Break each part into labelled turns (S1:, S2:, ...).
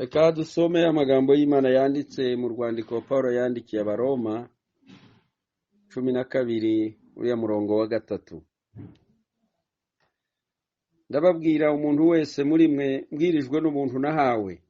S1: Reka dusome amagambo y'Imana yanditse mu rwandiko Paulo yandikiye Abaroma 12 uriya murongo wa 3. Ndababwira umuntu wese muri mwe mbwirijwe n'umuntu nahawe,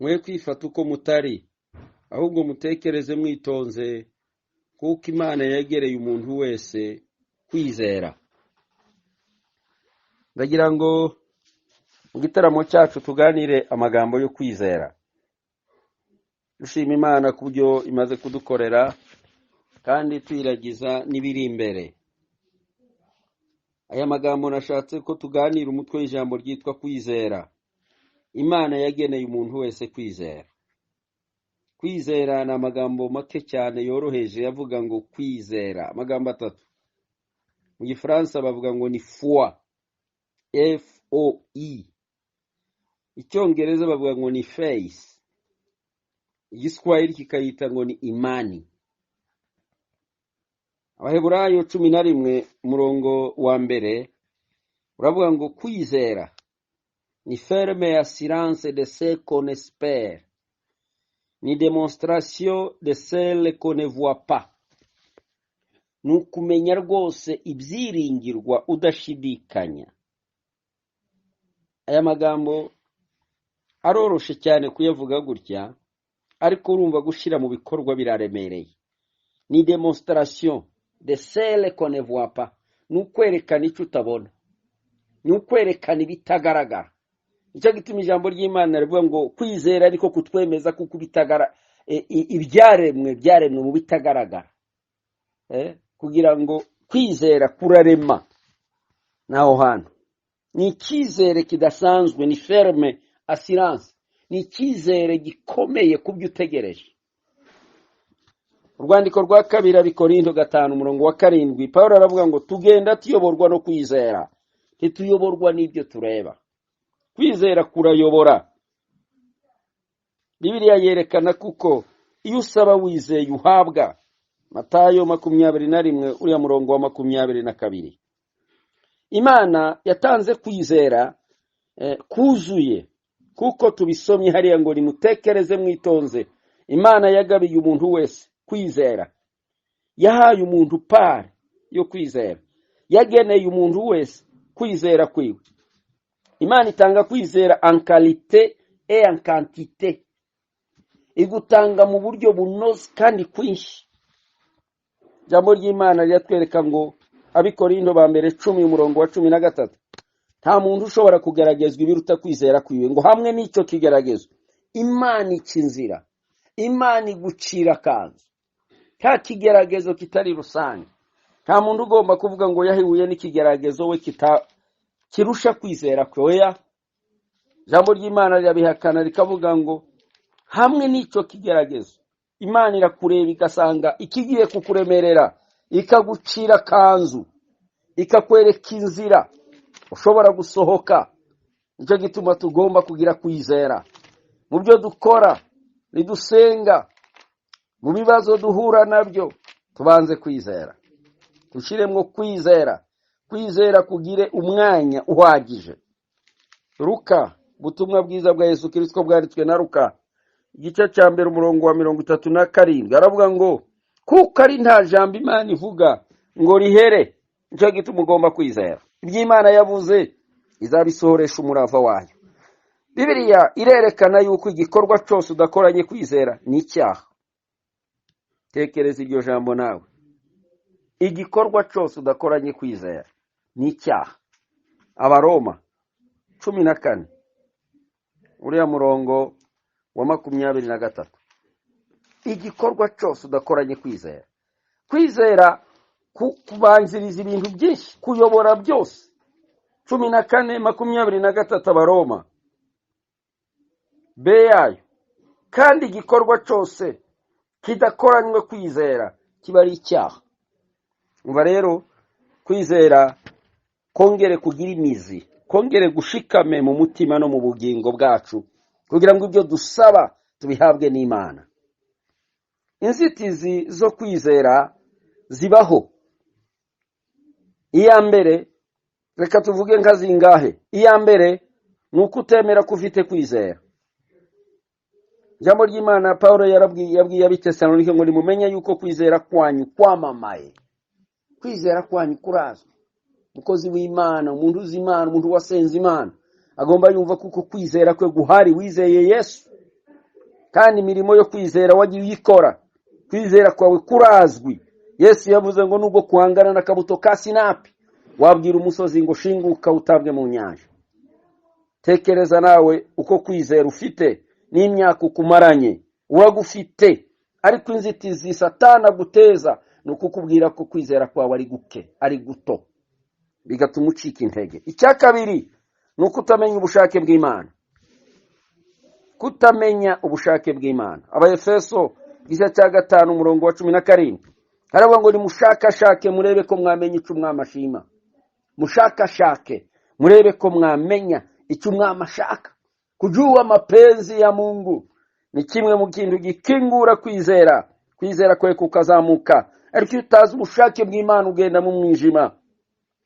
S1: mwe kwifata uko mutari, ahubwo mutekereze mwitonze, kuko Imana yegereye umuntu wese kwizera. Ndagira ngo mu gitaramo cyacu tuganire amagambo yo kwizera. Dushima Imana kubyo imaze kudukorera kandi tuyiragiza n'ibiri imbere. Aya magambo nashatse ko tuganira umutwe w'ijambo ryitwa kwizera. Imana yageneye umuntu wese kwizera. Kwizera ni amagambo make cyane yoroheje yavuga ngo kwizera, amagambo 3. Mu Gifaransa bavuga ngo ni foi, F-O-I. Icyongereza bavuga ngo ni faith. Igiswahili kikayita ngo ni imani. Abaheburayo 11 murongo wa mbere uravuga ngo kwizera ni ferme assurance de ce qu'on espère, ni démonstration de celle qu'on ne voit pas. Nukumenya rwose ibyiringirwa udashidikanya. Aya magambo aroroshe cyane kuyavuga gutya, ariko urumva gushira mu bikorwa biraremereye. Ni démonstration de celle qu'on ne voit pas. Nukwerekana icyo utabona, nukwerekana ibitagaragara. Icyo gituma ijambo ry'Imana rivuga ngo kwizera ariko kutwemeza kuko bitagara ibyaremwe mu bitagaragara. Kugira ngo kwizera kurarema naho hano. Ni icyizere kidasanzwe, ni ferme assurance, ni icyizere gikomeye kubyo utegereje. Urwandiko rwa 2 Korinto 5 umurongo wa 7 Paulo aravuga ngo tugenda tuyoborwa no kwizera, ntituyoborwa n'ibyo tureba. Kwizera kurayobora. Bibiliya yerekana kuko iyo usaba wizeye uhabwa. Matayo 21 uriya murongo wa 22. Imana yatanze kwizera kuzuye, kuko tubisomye hariya ngo nimutekereze mwitonze. Imana yagabiye umuntu wese kwizera. Yahaye umuntu part yo kwizera. Yageneye umuntu wese kwizera kwiwe. Imana itanga kwizera en qualité et en quantité. Igutanga mu buryo bunoze kandi kwinshi. Jambo ry'Imana ryatwereka ngo Abikorinto ba mbere 10 umurongo wa 13. Nta muntu ushobora kugeragezwa ibiruta kwizera kwiwe, ngo hamwe n'icyo kigeragezo Imana ikinzira, Imana igucira kanzu. Nta kigeragezo kitari rusange. Nta muntu ugomba kuvuga ngo yahihuye n'ikigeragezo we kirusha kwizera kwe. Jambo ry'Imana ryabihakana rikavuga ngo hamwe n'icyo kigeragezo Imana irakureba igasanga ikigiye kukuremerera, ikagucira kanzu, ikakwereka inzira ushobora gusohoka. Nicyo gituma tugomba kugira kwizera mu byo dukora, nidusenga, mu bibazo duhura nabyo, tubanze kwizera. Tushiremwo kwizera, kwizera kugire umwanya uhagije. Luka, butumwa bwiza bwa Yesu Kristo bwanditswe na Luka igice cya mbere umurongo wa 37 aravuga ngo kuko ari nta jambo Imana ivuga ngo rihere. Nicyo gituma ugomba kwizera. Iby'Imana yavuze izabisohoresha umurava wayo. Bibiliya irerekana yuko igikorwa cyose udakoranye kwizera ni icyaha. Tekereza iryo jambo nawe. Igikorwa cyose udakoranye kwizera ni icyaha. Abaroma 14 uriya murongo wa 23. Igikorwa cyose udakoranye kwizera. Kwizera kubanziriza ibintu byinshi, kuyobora byose. 14:23 Abaroma. Beyayo. Kandi igikorwa cyose kidakoranywe kwizera kiba ari icyaha. Umva rero kwizera kongere kugira imizi, kongere gushikame mu mutima no mu bugingo bwacu, kugira ngo ibyo dusaba tubihabwe n'Imana. Inzitizi zo kwizera zibaho. Iya mbere, reka tuvuge nka zingahe. Iya mbere nuko utemera ko ufite kwizera. Ijambo ry'Imana Paulo yabwiye ab'Itesalonike ngo nimumenye yuko kwizera kwanyu kwamamaye. Kwizera kwanyu kurazwi. Mukozi w'Imana, umuntu uzi Imana, umuntu wasenze Imana, agomba yumva kuko kwizera kwe guhari, wizeye Yesu. Kandi imirimo yo kwizera wagiye uyikora. Kwizera kwawe kurazwi. Yesu yavuze ngo nubwo kuhangana na kabuto ka Sinapi, wabwira umusozi ngo shinguka utabwe mu nyanja. Tekereza nawe uko kwizera ufite n'imyaka ukumaranye, uragufite, ariko inzitizi Satani aguteza nuko kukubwira ko kwizera kwawe ari guke, ari guto, bigatuma ucika intege. Icya kabiri nuko utamenya ubushake bw'Imana. Kutamenya ubushake bw'Imana. Abaefeso igice cya 5 umurongo wa 17 haravuga ngo nimushakashake murebe ko mwamenya icyo Umwami ashima. Mushakashake murebe ko mwamenya icyo Umwami ashaka. Kujua mapenzi ya Mungu ni kimwe mu kintu gikingura kwizera. Kwizera kwe kukazamuka. Ariko utazi ubushake bw'Imana ugenda mu mwijima.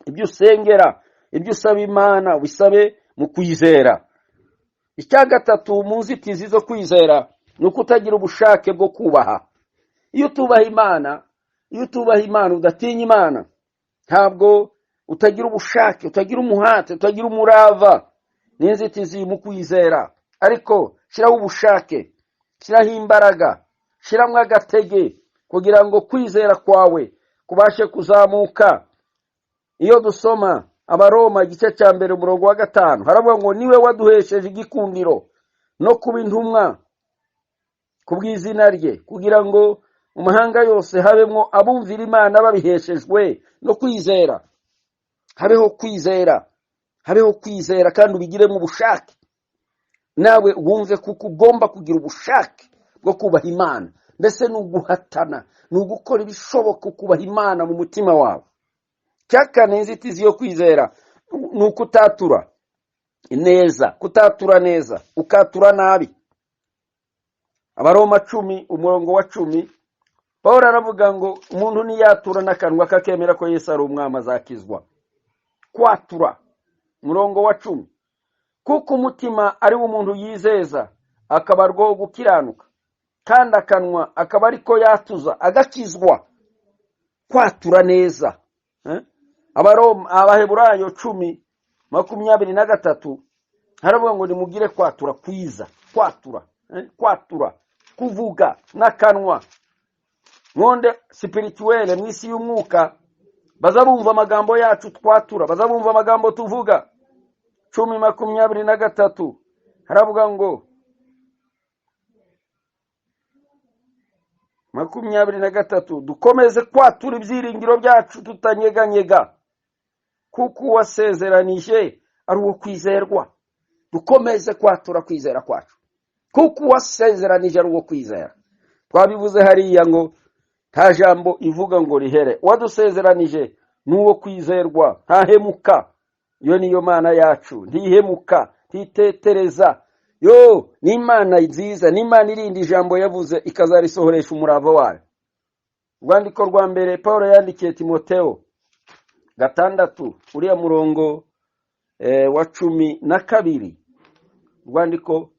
S1: Ibyo usengera, ibyo usaba Imana ubisabe mu kwizera. Icya gatatu mu nzitizi zo kwizera nuko utagira ubushake bwo kubaha. Iyo utubaha Imana udatinya Imana, ntabwo utagira ubushake, utagira umuhate, utagira umurava. N'inzitizi mu kwizera. Ariko shiraho ubushake, shiraho imbaraga, shiramwe agatege kugira ngo kwizera kwawe kubashe kuzamuka. Iyo dusoma Abaroma igice cya 1 umurongo wa 5 haravuga ngo niwe waduhesheje igikundiro no kuba intumwa kubw'izina rye, kugira ngo mu mahanga yose habemwo abumvira Imana babiheshejwe no kwizera. Habeho kwizera kandi ubigire mu bushake. Nawe wumve kuko ugomba kugira ubushake bwo kubaha Imana. Mbese nuguhatana, nugukora ibishoboka kubaha Imana mu mutima wawe. Cyakane inzitizi yo kwizera nuko utatura neza, ukatura nabi. Abaroma 10 umurongo wa 10 Paulo aravuga ngo umuntu niyatura n'akanwa kakemera ko Yesu ari Umwami azakizwa. Kwatura umurongo wa 10 kuko umutima ari umuntu yizeza akabarwaho gukiranuka, kandi akanwa akaba ariko yatuza agakizwa. Kwatura neza. Abaheburayo 10:23 haravuga ngo nimugire kwatura kwiza. Kwatura kuvuga n'akanwa. Ngonde spirituelle mwisi y'umwuka bazabumva amagambo yacu twatura, bazabumva amagambo tuvuga. 10:23 haravuga ngo 23 dukomeze kwatura ibyiringiro byacu tutanyeganyega, kuko wasezeranije ari uwo kwizerwa. Dukomeze kwatura kwizera kwacu, kuko wasezeranije ari uwo kwizera. Twabivuze hariya ngo nta jambo ivuga ngo rihere. Wadusezeranije n'uwo kwizerwa, ntahemuka. Iyo niyo Mana yacu, ntihemuka, ntitetereza. Ni Imana nziza, ni Imana irindi jambo yavuze ikazarisohoresha umurava wayo. Urwandiko rwa mbere Paulo yandikiye Timotheo 6 uriya murongo wa 12. Urwandiko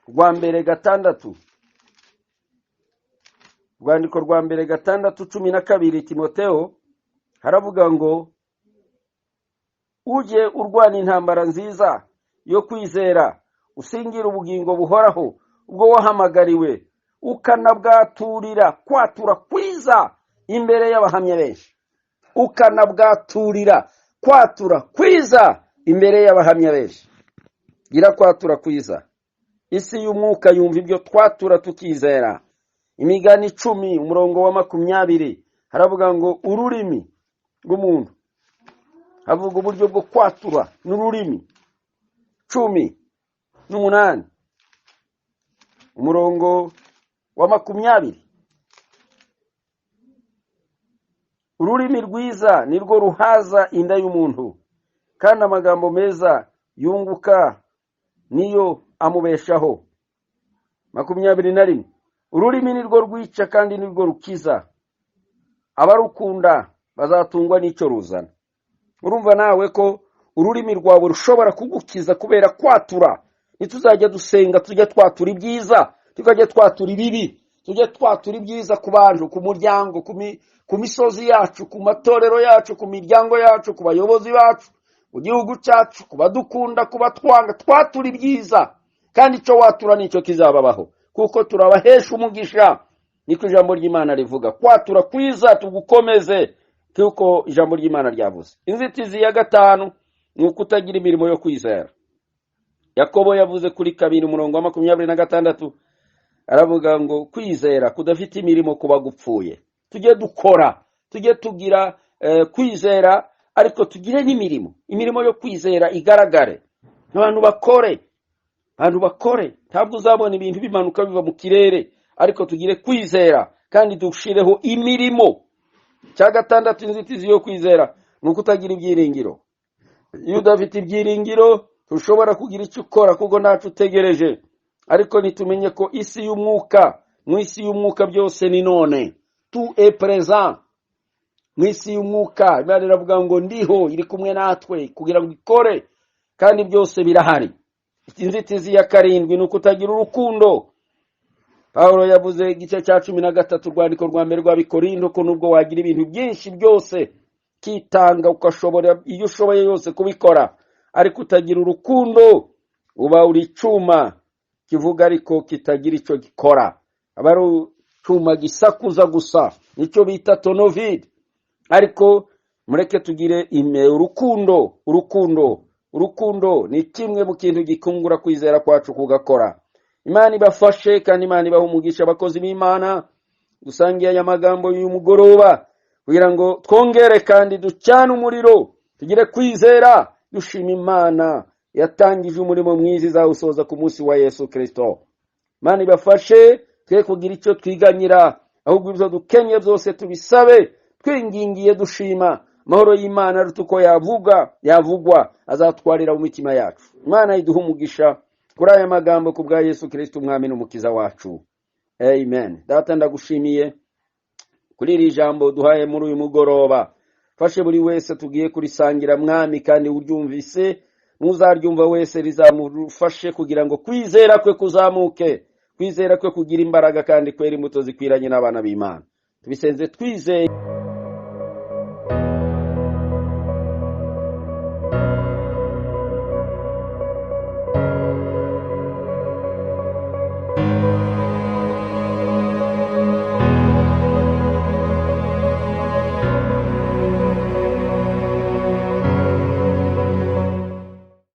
S1: rwa mbere 6. Urwandiko rwa mbere 6:12 Timotheo haravuga ngo uje urwana intambara nziza yo kwizera, usingira ubugingo buhoraho ubwo wahamagariwe, ukanabwaturira kwatura kwiza imbere y'abahamya benshi. Ukanabwaturira kwatura kwiza imbere y'abahamya benshi. Gira kwatura kwiza. Isi y'umwuka yumva ibyo twatura tukizera. Imigani 10 umurongo wa 20 haravuga ngo ururimi rw'umuntu, havuga uburyo bwo kwatura n'ururimi. 18 umurongo wa 20 ururimi rwiza nirwo ruhaza inda y'umuntu, kandi amagambo meza yunguka niyo amubeshaho. 21 ururimi nirwo rwica kandi nirwo rukiza, abarukunda bazatungwa n'icyo ruzana. Urumva nawe ko ururimi rwawe rushobora kugukiza kubera kwatura ntituzajya dusenga tujye twatura ibyiza tukajya twatura ibibi, tujye twatura ibyiza ku bantu, ku muryango, ku misozi yacu, ku matorero yacu, ku miryango yacu, ku bayobozi bacu, mu gihugu cyacu, ku badukunda, ku batwanga, twatura ibyiza. Kandi icyo watura nicyo kizababaho, kuko turabahesha umugisha. Niko ijambo ry'Imana rivuga, kwatura kwiza tugukomeze, kuko ijambo ry'Imana ryavuze. Inzitizi ya gatanu ni ukutagira imirimo yo kwizera. Yakobo yavuze kuri 2:26, aravuga ngo kwizera kudafite imirimo kuba gupfuye. Tujye dukora, tujye tugira kwizera, ariko tugire n'imirimo. Imirimo yo kwizera igaragare, abantu bakore. Ntabwo uzabona ibintu bimanuka biva mu kirere, ariko tugire kwizera kandi dushireho imirimo. Cya gatandatu, inzitizi yo kwizera ni ukutagira ibyiringiro. Iyo udafite ibyiringiro tushobora kugira icyo ukora, kuko ntacyo utegereje. Ariko nitumenye ko isi y'umwuka, mu isi y'umwuka byose ni none, tout est présent. Mu isi y'umwuka Imana iravuga ngo ndiho, iri kumwe natwe kugira ngo ikore, kandi byose birahari. Inzitizi ya 7 ni ukutagira urukundo. Pawulo yavuze igice cya 13 rwandiko rwa mbere rw'Abikorinto ko nubwo wagira ibintu byinshi byose kitanga ukashobora iyo ushoboye yose kubikora, ariko utagira urukundo uba uri icuma kivuga ariko kitagira icyo gikora. Aba ari icuma gisakuza gusa, nicyo bita tonovide. Ariko mureke tugire urukundo ni kimwe mu kintu gikungura kwizera kwacu kugakora. Imana ibafashe kandi Imana ibaha umugisha abakozi b'Imana. Dusangiye aya magambo y'umugoroba kugira ngo twongere kandi ducane umuriro, tugire kwizera, dushima Imana yatangije umurimo mwiza izawusoza ku munsi wa Yesu Kristo. Imana ibafashe twe kugira icyo twiganyira, ahubwo ibyo dukenye byose tubisabe twingingiye dushima. Mahoro y'Imana rutuko yavugwa azatwarira mu mitima yacu. Imana iduha umugisha kuri aya magambo ku bwa Yesu Kristo umwami n'umukiza wacu. Amen. Data ndagushimiye kuri iri jambo duhaye muri uyu mugoroba. Fashe buri wese tugiye kurisangira mwami, kandi uryumvise muzaryumva wese rizamufashe kugira ngo kwizera kwe kuzamuke, kwizera kwe kugira imbaraga kandi kwera imbuto zikwiranye n'abana b'Imana. Tubisenze twizeye